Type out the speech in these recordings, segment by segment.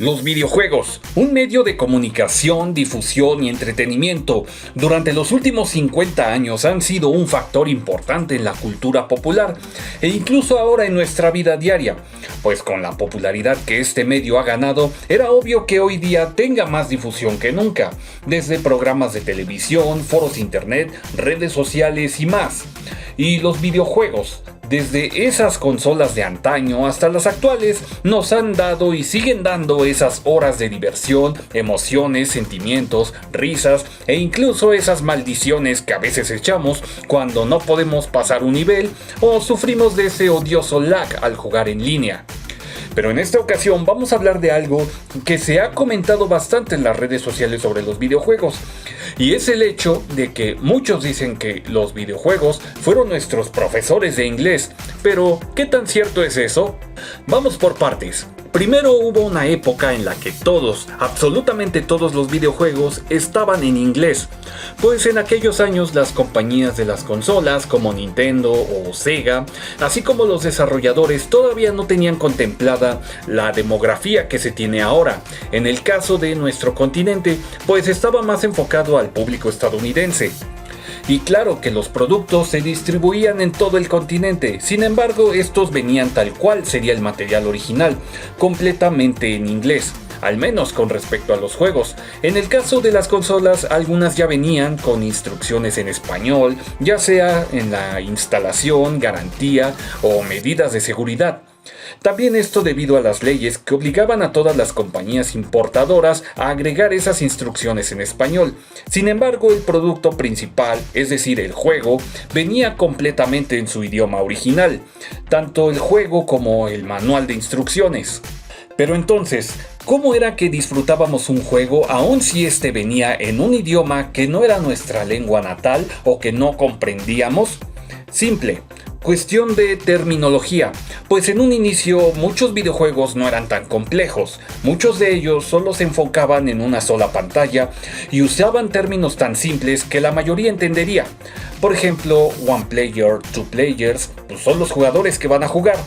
Los videojuegos, un medio de comunicación, difusión y entretenimiento, durante los últimos 50 años han sido un factor importante en la cultura popular e incluso ahora en nuestra vida diaria, pues con la popularidad que este medio ha ganado, era obvio que hoy día tenga más difusión que nunca, desde programas de televisión, foros de internet, redes sociales y más. Y los videojuegos, desde esas consolas de antaño hasta las actuales, nos han dado y siguen dando esas horas de diversión, emociones, sentimientos, risas e incluso esas maldiciones que a veces echamos cuando no podemos pasar un nivel o sufrimos de ese odioso lag al jugar en línea. Pero en esta ocasión vamos a hablar de algo que se ha comentado bastante en las redes sociales sobre los videojuegos. Y es el hecho de que muchos dicen que los videojuegos fueron nuestros profesores de inglés. Pero, ¿qué tan cierto es eso? Vamos por partes. Primero hubo una época en la que todos, absolutamente todos los videojuegos estaban en inglés, pues en aquellos años las compañías de las consolas como Nintendo o Sega, así como los desarrolladores todavía no tenían contemplada la demografía que se tiene ahora. En el caso de nuestro continente, pues estaba más enfocado al público estadounidense. Y claro que los productos se distribuían en todo el continente, sin embargo estos venían tal cual sería el material original, completamente en inglés, al menos con respecto a los juegos. En el caso de las consolas, algunas ya venían con instrucciones en español, ya sea en la instalación, garantía o medidas de seguridad. También esto debido a las leyes que obligaban a todas las compañías importadoras a agregar esas instrucciones en español. Sin embargo, el producto principal, es decir, el juego, venía completamente en su idioma original, tanto el juego como el manual de instrucciones. Pero entonces, ¿cómo era que disfrutábamos un juego aun si este venía en un idioma que no era nuestra lengua natal o que no comprendíamos? Simple. Cuestión de terminología, pues en un inicio muchos videojuegos no eran tan complejos, muchos de ellos solo se enfocaban en una sola pantalla y usaban términos tan simples que la mayoría entendería. Por ejemplo, one player, two players, pues son los jugadores que van a jugar.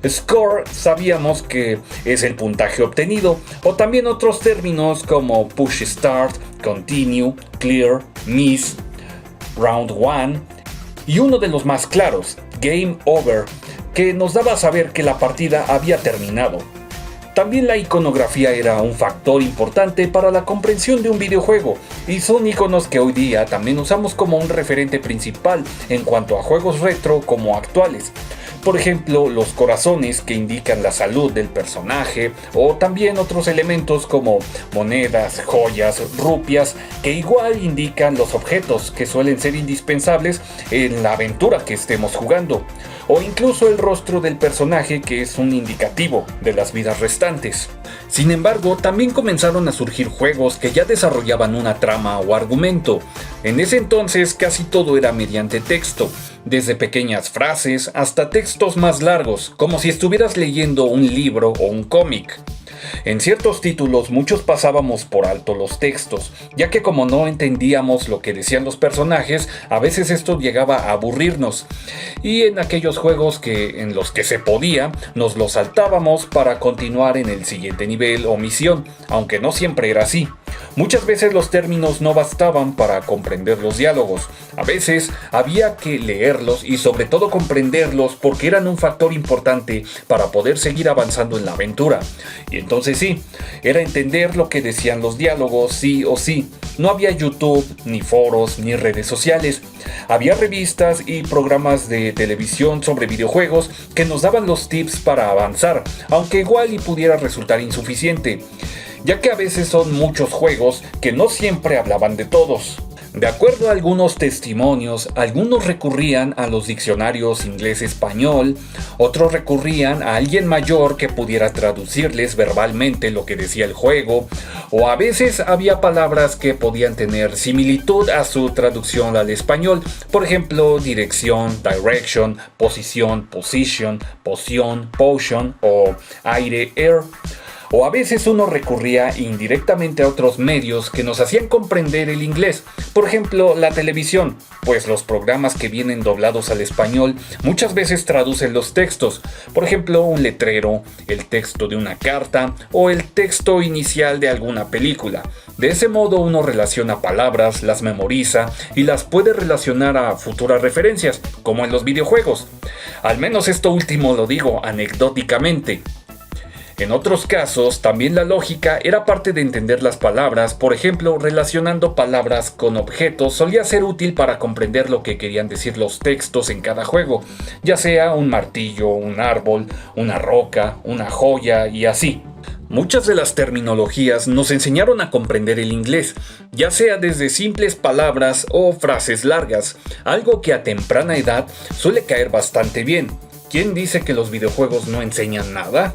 Score sabíamos que es el puntaje obtenido, o también otros términos como push start, continue, clear, miss, round one. Y uno de los más claros, Game Over, que nos daba a saber que la partida había terminado. También la iconografía era un factor importante para la comprensión de un videojuego, y son iconos que hoy día también usamos como un referente principal en cuanto a juegos retro como actuales. Por ejemplo, los corazones que indican la salud del personaje, o también otros elementos como monedas, joyas, rupias, que igual indican los objetos que suelen ser indispensables en la aventura que estemos jugando, o incluso el rostro del personaje que es un indicativo de las vidas restantes. Sin embargo, también comenzaron a surgir juegos que ya desarrollaban una trama o argumento. En ese entonces casi todo era mediante texto, desde pequeñas frases hasta textos más largos, como si estuvieras leyendo un libro o un cómic. En ciertos títulos muchos pasábamos por alto los textos, ya que como no entendíamos lo que decían los personajes, a veces esto llegaba a aburrirnos. Y en aquellos juegos en los que se podía, nos los saltábamos para continuar en el siguiente nivel o misión, aunque no siempre era así. Muchas veces los términos no bastaban para comprender los diálogos. A veces había que leerlos y sobre todo comprenderlos porque eran un factor importante para poder seguir avanzando en la aventura. Y entonces sí, era entender lo que decían los diálogos sí o sí. No había YouTube, ni foros, ni redes sociales. Había revistas y programas de televisión sobre videojuegos que nos daban los tips para avanzar, aunque igual y pudiera resultar insuficiente, ya que a veces son muchos juegos que no siempre hablaban de todos. De acuerdo a algunos testimonios, algunos recurrían a los diccionarios inglés-español, otros recurrían a alguien mayor que pudiera traducirles verbalmente lo que decía el juego, o a veces había palabras que podían tener similitud a su traducción al español, por ejemplo, dirección, direction, posición, position, poción, potion o aire, air. O a veces uno recurría indirectamente a otros medios que nos hacían comprender el inglés. Por ejemplo, la televisión, pues los programas que vienen doblados al español muchas veces traducen los textos. Por ejemplo, un letrero, el texto de una carta o el texto inicial de alguna película. De ese modo uno relaciona palabras, las memoriza y las puede relacionar a futuras referencias, como en los videojuegos. Al menos esto último lo digo anecdóticamente. En otros casos, también la lógica era parte de entender las palabras. Por ejemplo, relacionando palabras con objetos solía ser útil para comprender lo que querían decir los textos en cada juego, ya sea un martillo, un árbol, una roca, una joya y así. Muchas de las terminologías nos enseñaron a comprender el inglés, ya sea desde simples palabras o frases largas, algo que a temprana edad suele caer bastante bien. ¿Quién dice que los videojuegos no enseñan nada?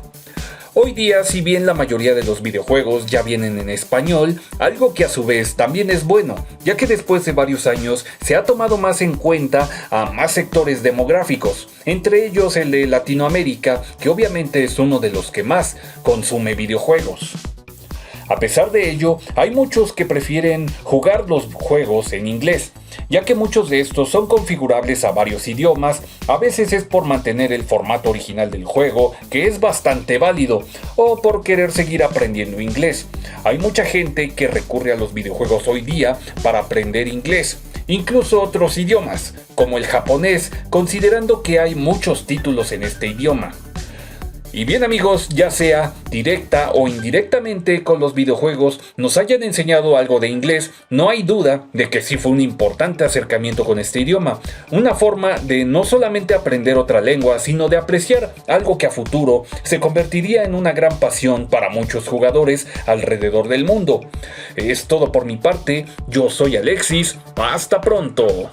Hoy día, si bien la mayoría de los videojuegos ya vienen en español, algo que a su vez también es bueno, ya que después de varios años se ha tomado más en cuenta a más sectores demográficos, entre ellos el de Latinoamérica, que obviamente es uno de los que más consume videojuegos. A pesar de ello, hay muchos que prefieren jugar los juegos en inglés, ya que muchos de estos son configurables a varios idiomas. A veces es por mantener el formato original del juego, que es bastante válido, o por querer seguir aprendiendo inglés. Hay mucha gente que recurre a los videojuegos hoy día para aprender inglés, incluso otros idiomas, como el japonés, considerando que hay muchos títulos en este idioma. Y bien amigos, ya sea directa o indirectamente con los videojuegos nos hayan enseñado algo de inglés, no hay duda de que sí fue un importante acercamiento con este idioma, una forma de no solamente aprender otra lengua, sino de apreciar algo que a futuro se convertiría en una gran pasión para muchos jugadores alrededor del mundo. Es todo por mi parte, yo soy Alexis, hasta pronto.